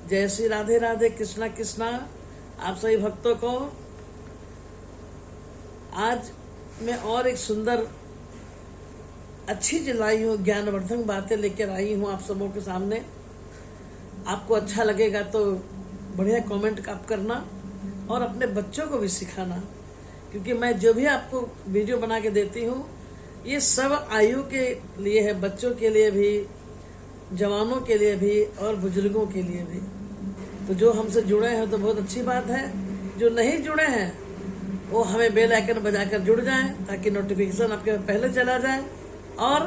जय श्री राधे राधे, कृष्णा कृष्णा। आप सभी भक्तों को आज मैं और एक सुंदर अच्छी चीज लाई हूँ, ज्ञानवर्धक बातें लेकर आई हूँ आप सबों के सामने। आपको अच्छा लगेगा तो बढ़िया कमेंट आप करना और अपने बच्चों को भी सिखाना, क्योंकि मैं जो भी आपको वीडियो बना के देती हूँ ये सब आयु के लिए है, बच्चों के लिए भी, जवानों के लिए भी और बुजुर्गों के लिए भी। तो जो हमसे जुड़े हैं तो बहुत अच्छी बात है, जो नहीं जुड़े हैं वो हमें बेल आइकन बजाकर जुड़ जाएं ताकि नोटिफिकेशन आपके पहले चला जाए। और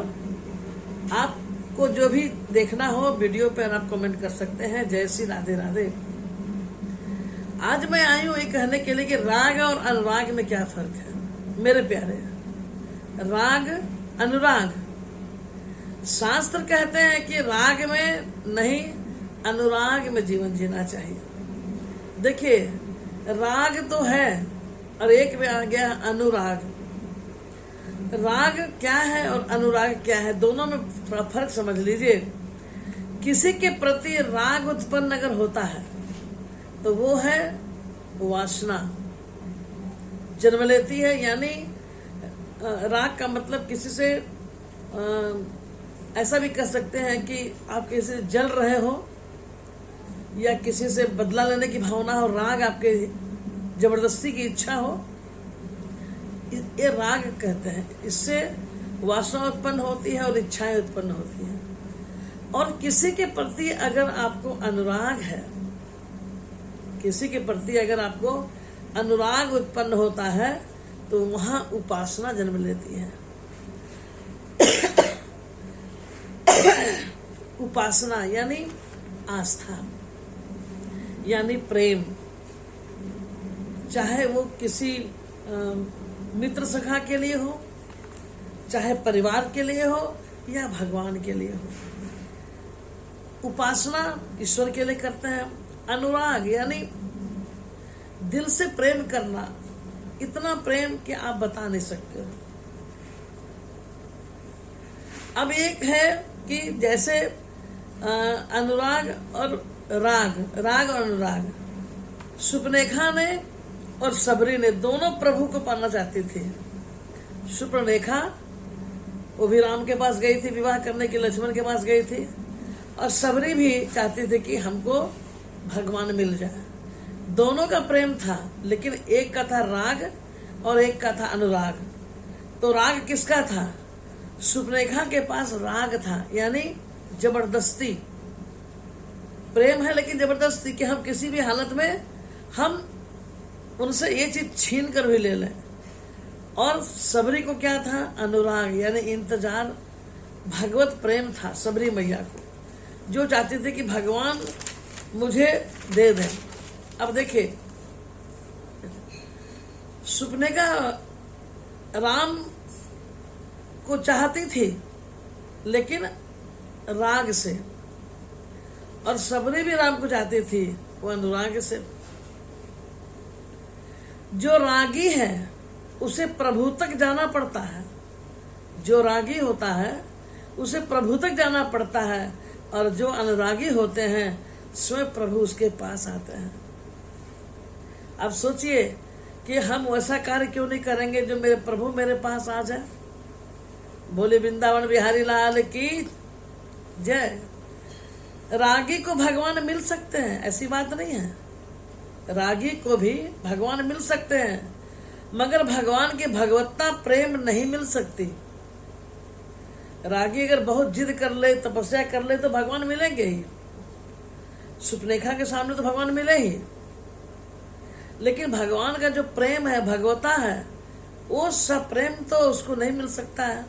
आपको जो भी देखना हो वीडियो पर आप कमेंट कर सकते हैं। जय श्री राधे राधे। आज मैं आई हूँ ये कहने के लिए कि राग और अनुराग में क्या फर्क है। मेरे प्यारे, राग अनुराग, शास्त्र कहते हैं कि राग में नहीं अनुराग में जीवन जीना चाहिए। देखिए, राग तो है और एक में आ गया अनुराग। राग क्या है और अनुराग क्या है, दोनों में फर्क समझ लीजिए। किसी के प्रति राग उत्पन्न अगर होता है तो वो है वासना जन्म लेती है। यानी राग का मतलब किसी से ऐसा भी कह सकते हैं कि आप किसी से जल रहे हो या किसी से बदला लेने की भावना हो, राग आपके जबरदस्ती की इच्छा हो, ये राग कहते हैं। इससे वासना उत्पन्न होती है और इच्छाएं उत्पन्न होती हैं। और किसी के प्रति अगर आपको अनुराग है, किसी के प्रति अगर आपको अनुराग उत्पन्न होता है तो वहां उपासना जन्म लेती है। उपासना यानी आस्था, यानी प्रेम, चाहे वो किसी मित्र सखा के लिए हो, चाहे परिवार के लिए हो या भगवान के लिए हो। उपासना ईश्वर के लिए करते हैं। अनुराग यानी दिल से प्रेम करना, इतना प्रेम कि आप बता नहीं सकते हो। अब एक है कि जैसे अनुराग और राग, राग और अनुराग, सुपनेखा ने और सबरी ने दोनों प्रभु को पाना चाहती थी। सुपनेखा वो भी राम के पास गई थी विवाह करने के, लक्ष्मण के पास गई थी, और सबरी भी चाहती थी कि हमको भगवान मिल जाए। दोनों का प्रेम था, लेकिन एक का था राग और एक का था अनुराग। तो राग किसका था? सुपनेखा के पास राग था, यानी जबरदस्ती प्रेम है, लेकिन जबरदस्ती कि हम किसी भी हालत में हम उनसे ये चीज छीन कर भी ले लें। और सबरी को क्या था? अनुराग यानी इंतजार, भगवत प्रेम था सबरी मैया को, जो चाहती थी कि भगवान मुझे दे दें। अब देखिए, सुपनेखा राम को चाहती थी लेकिन राग से, और सबरी भी राम को चाहती थी, वो अनुराग से। जो रागी है उसे प्रभु तक जाना पड़ता है, जो रागी होता है उसे प्रभु तक जाना पड़ता है, और जो अनुरागी होते हैं स्वयं प्रभु उसके पास आते हैं। अब सोचिए कि हम वैसा कार्य क्यों नहीं करेंगे जो मेरे प्रभु मेरे पास आ जाए। बोले वृंदावन बिहारी लाल की जय। रागी को भगवान मिल सकते हैं, ऐसी बात नहीं है। रागी को भी भगवान मिल सकते हैं, मगर भगवान की भगवत्ता प्रेम नहीं मिल सकती। रागी अगर बहुत जिद कर ले, तपस्या कर ले तो भगवान मिलेंगे ही। सुपनेखा के सामने तो भगवान मिले ही, लेकिन भगवान का जो प्रेम है, भगवता है, वो सब प्रेम तो उसको नहीं मिल सकता है।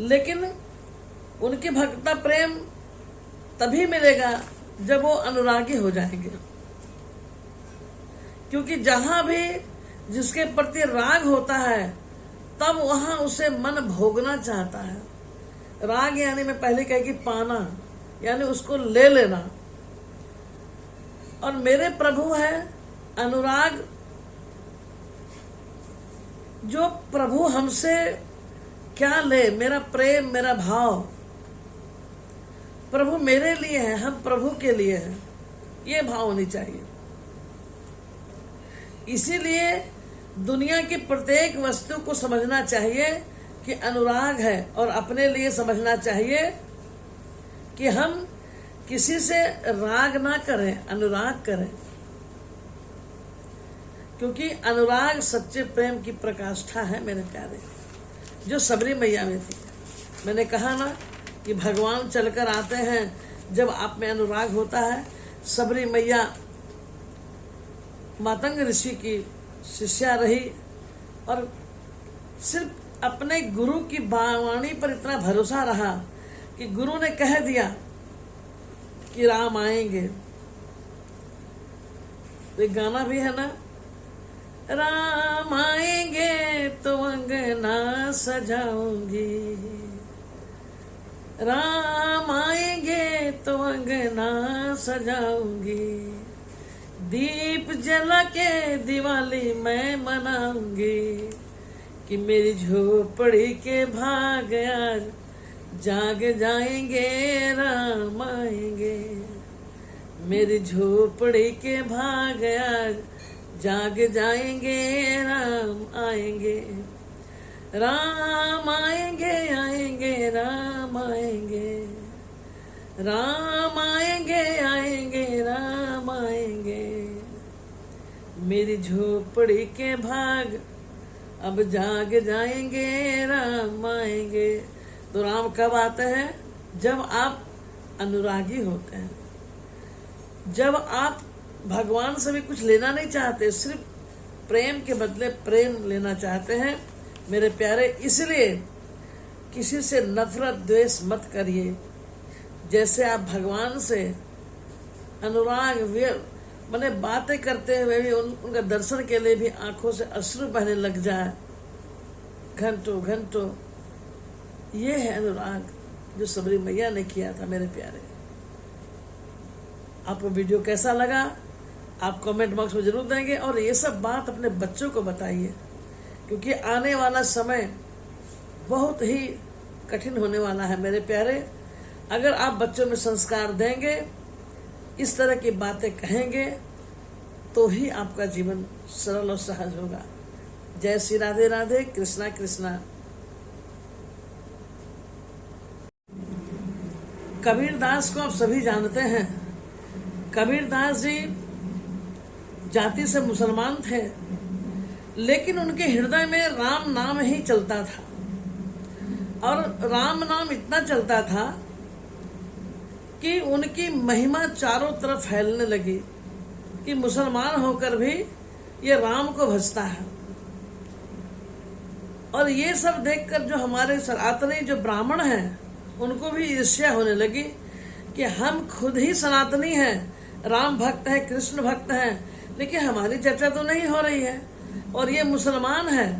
लेकिन उनकी भक्ता प्रेम तभी मिलेगा जब वो अनुरागी हो जाएंगे, क्योंकि जहां भी जिसके प्रति राग होता है तब वहां उसे मन भोगना चाहता है। राग यानी मैं पहले कही कि पाना, यानी उसको ले लेना। और मेरे प्रभु है अनुराग, जो प्रभु हमसे क्या ले, मेरा प्रेम, मेरा भाव। प्रभु मेरे लिए है, हम प्रभु के लिए हैं, ये भाव होनी चाहिए। इसीलिए दुनिया की प्रत्येक वस्तु को समझना चाहिए कि अनुराग है, और अपने लिए समझना चाहिए कि हम किसी से राग ना करें, अनुराग करें, क्योंकि अनुराग सच्चे प्रेम की प्रकाष्ठा है मेरे प्यारे, जो सबरी मैया में थी। मैंने कहा ना कि भगवान चलकर आते हैं जब आप में अनुराग होता है। सबरी मैया मातंग ऋषि की शिष्या रही और सिर्फ अपने गुरु की वाणी पर इतना भरोसा रहा कि गुरु ने कह दिया कि राम आएंगे। तो एक गाना भी है ना, राम आएंगे तो अंगना सजाऊंगी, राम आएंगे तो अंगना सजाऊंगी, दीप जला के दिवाली मैं मनाऊंगी, कि मेरी झोपड़ी के भाग आज जाग जाएंगे, राम आएंगे, मेरी झोपड़ी के भाग आज जाग जाएंगे, राम आएंगे, राम आएंगे, आएंगे राम आएंगे, राम आएंगे, आएंगे राम आएंगे, मेरी झोपड़ी के भाग अब जाग जाएंगे, राम आएंगे। तो राम कब आते हैं? जब आप अनुरागी होते हैं, जब आप भगवान से भी कुछ लेना नहीं चाहते, सिर्फ प्रेम के बदले प्रेम लेना चाहते हैं मेरे प्यारे। इसलिए किसी से नफरत द्वेष मत करिए। जैसे आप भगवान से अनुराग मैंने बातें करते हुए भी उनका दर्शन के लिए भी आंखों से अश्रु बहने लग जाए घंटों घंटों, ये है अनुराग जो सबरी मैया ने किया था मेरे प्यारे। आपको वीडियो कैसा लगा आप कमेंट बॉक्स में जरूर देंगे, और ये सब बात अपने बच्चों को बताइए, क्योंकि आने वाला समय बहुत ही कठिन होने वाला है मेरे प्यारे। अगर आप बच्चों में संस्कार देंगे, इस तरह की बातें कहेंगे, तो ही आपका जीवन सरल और सहज होगा। जय श्री राधे राधे, कृष्णा कृष्णा। कबीरदास को आप सभी जानते हैं। कबीरदास जी जाति से मुसलमान थे, लेकिन उनके हृदय में राम नाम ही चलता था, और राम नाम इतना चलता था कि उनकी महिमा चारों तरफ फैलने लगी कि मुसलमान होकर भी ये राम को भजता है। और ये सब देखकर जो हमारे सनातनी जो ब्राह्मण हैं, उनको भी ईर्ष्या होने लगी कि हम खुद ही सनातनी हैं, राम भक्त हैं, कृष्ण भक्त हैं, लेकिन हमारी चर्चा तो नहीं हो रही है, और ये मुसलमान है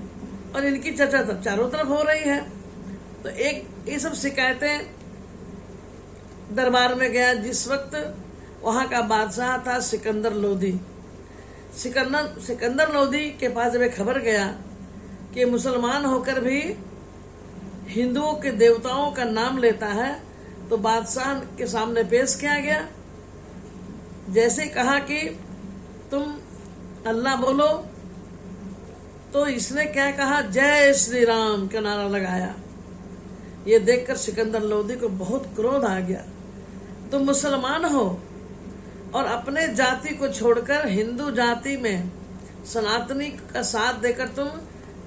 और इनकी चर्चा तो चारों तरफ हो रही है। तो एक ये सब शिकायतें दरबार में गया। जिस वक्त वहां का बादशाह था सिकंदर लोदी, सिकंदर लोदी के पास जब खबर गया कि मुसलमान होकर भी हिंदुओं के देवताओं का नाम लेता है, तो बादशाह के सामने पेश किया गया। जैसे कहा कि तुम अल्लाह बोलो, तो इसने क्या कहा, जय श्री राम का नारा लगाया। ये देखकर सिकंदर लोदी को बहुत क्रोध आ गया। तुम मुसलमान हो और अपने जाति को छोड़कर हिंदू जाति में सनातनी का साथ देकर तुम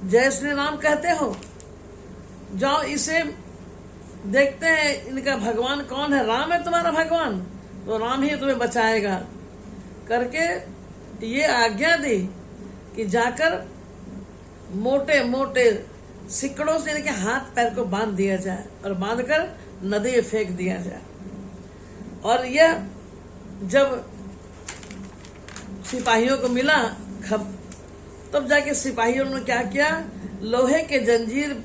जय श्री राम कहते हो। जाओ इसे देखते हैं इनका भगवान कौन है। राम है तुम्हारा भगवान, तो राम ही तुम्हें बचाएगा करके ये आज्ञा दी कि जाकर मोटे मोटे सिकड़ों से इनके हाथ पैर को बांध दिया जाए और बांधकर नदी में फेंक दिया जाए। और यह जब सिपाहियों को मिला तब जाके सिपाहियों ने क्या किया, लोहे के जंजीर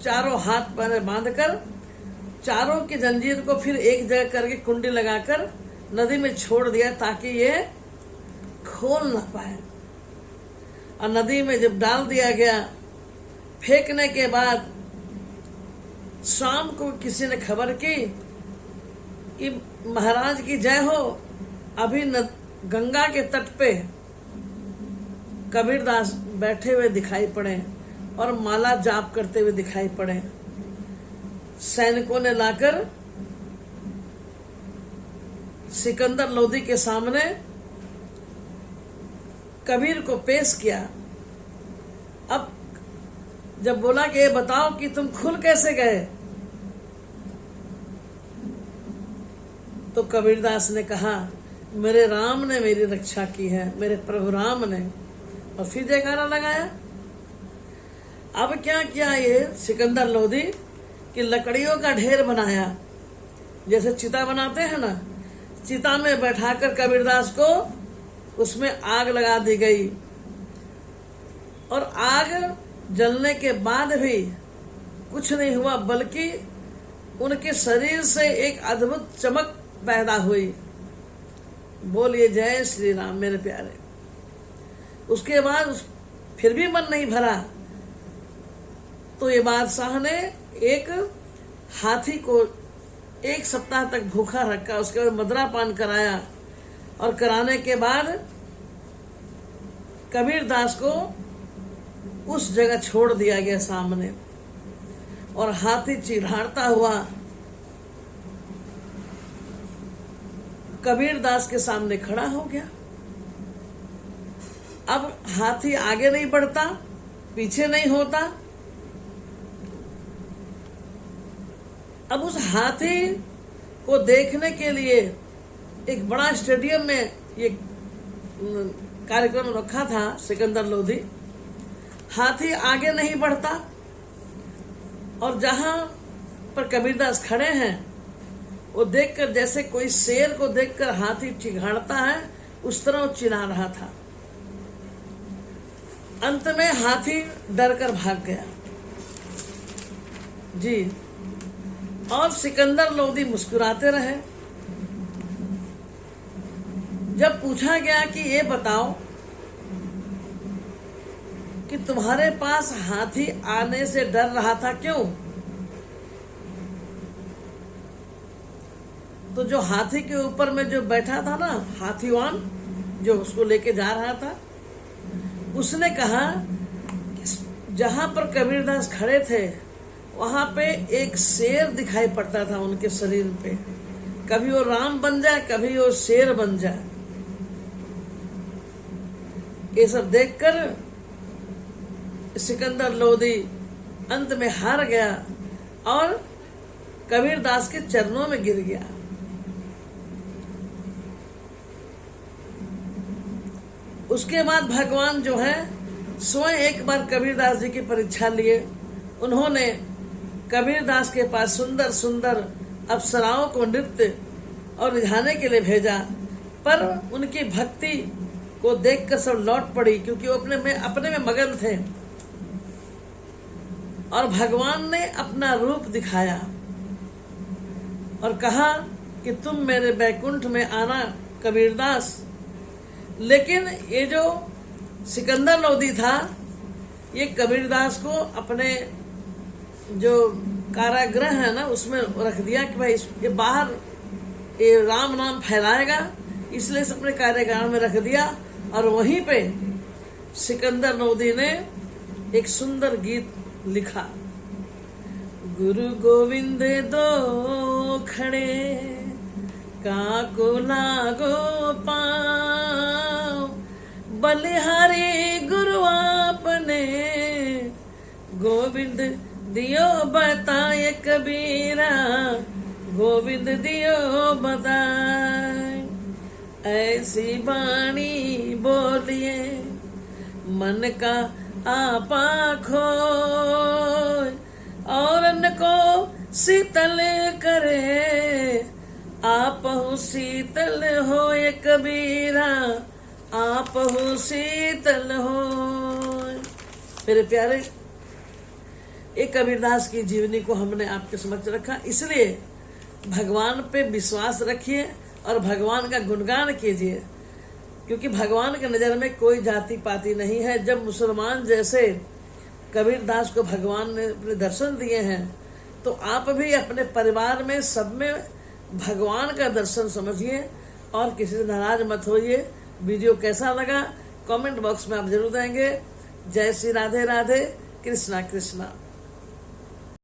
चारों हाथ पैर बांधकर चारों की जंजीर को फिर एक जगह करके कुंडी लगाकर नदी में छोड़ दिया ताकि ये खोल ना पाए। और नदी में जब डाल दिया गया, फेंकने के बाद शाम को किसी ने खबर की कि महाराज की जय हो। अभी गंगा के तट पे कबीरदास बैठे हुए दिखाई पड़े और माला जाप करते हुए दिखाई पड़े। सैनिकों ने लाकर सिकंदर लोदी के सामने कबीर को पेश किया। अब जब बोला कि ये बताओ कि तुम खुल कैसे गए, तो कबीरदास ने कहा मेरे राम ने मेरी रक्षा की है, मेरे प्रभु राम ने। और फिर जयकारा लगाया। अब क्या किया ये सिकंदर लोदी कि लकड़ियों का ढेर बनाया, जैसे चिता बनाते हैं ना, चिता में बैठाकर कबीरदास को उसमें आग लगा दी गई। और आग जलने के बाद भी कुछ नहीं हुआ, बल्कि उनके शरीर से एक अद्भुत चमक पैदा हुई। बोलिए जय श्री राम मेरे प्यारे। उसके बाद फिर भी मन नहीं भरा, तो ये बादशाह ने एक हाथी को 1 सप्ताह तक भूखा रखा। उसके बाद मदरा पान कराया और कराने के बाद कबीरदास को उस जगह छोड़ दिया गया सामने, और हाथी चिढ़ाता हुआ कबीरदास के सामने खड़ा हो गया। अब हाथी आगे नहीं बढ़ता, पीछे नहीं होता। अब उस हाथी को देखने के लिए एक बड़ा स्टेडियम में ये कार्यक्रम रखा था सिकंदर लोदी। हाथी आगे नहीं बढ़ता, और जहां पर कबीरदास खड़े हैं वो देखकर जैसे कोई शेर को देखकर हाथी चिघाड़ता है, उस तरह वो चिल्ला रहा था। अंत में हाथी डरकर भाग गया जी। और सिकंदर लोदी मुस्कुराते रहे। जब पूछा गया कि ये बताओ कि तुम्हारे पास हाथी आने से डर रहा था, क्यों? तो जो हाथी के ऊपर में जो बैठा था ना, हाथीवान जो उसको लेके जा रहा था, उसने कहा कि जहां पर कबीरदास खड़े थे वहां पे एक शेर दिखाई पड़ता था उनके शरीर पे। कभी वो राम बन जाए, कभी वो शेर बन जाए। ये सब देखकर सिकंदर लोदी अंत में हार गया और कबीरदास के चरणों में गिर गया। उसके बाद भगवान जो है स्वयं एक बार कबीरदास जी की परीक्षा लिए। उन्होंने कबीरदास के पास सुंदर सुंदर अप्सराओं को नृत्य और रिझाने के लिए भेजा, पर उनकी भक्ति को देखकर सब लौट पड़ी, क्योंकि वो अपने में मगन थे। और भगवान ने अपना रूप दिखाया और कहा कि तुम मेरे बैकुंठ में आना कबीरदास। लेकिन ये जो सिकंदर लोदी था, ये कबीरदास को अपने जो कारागृह है ना उसमें रख दिया कि भाई ये बाहर ये राम नाम फैलाएगा, इसलिए इसे अपने कारागृह में रख दिया। और वहीं पे सिकंदर लोदी ने एक सुंदर गीत लिखा। गुरु गोविंद दो खड़े काको लागो पाँव, बलिहारी गुरु आपने गोविंद दियो बताए कबीरा, गोविंद दियो बताए। ऐसी बाणी बोलिए मन का आपा खोय, और अन्न को शीतल करे, आप हो शीतल हो ये कबीरा, आप हो शीतल हो। मेरे प्यारे, एक कबीरदास की जीवनी को हमने आपके समक्ष रखा, इसलिए भगवान पे विश्वास रखिए और भगवान का गुणगान कीजिए, क्योंकि भगवान के नजर में कोई जाति पाति नहीं है। जब मुसलमान जैसे कबीरदास को भगवान ने अपने दर्शन दिए हैं, तो आप भी अपने परिवार में सब में भगवान का दर्शन समझिए और किसी से नाराज मत होइए। वीडियो कैसा लगा कमेंट बॉक्स में आप जरूर देंगे। जय श्री राधे राधे, कृष्णा कृष्णा।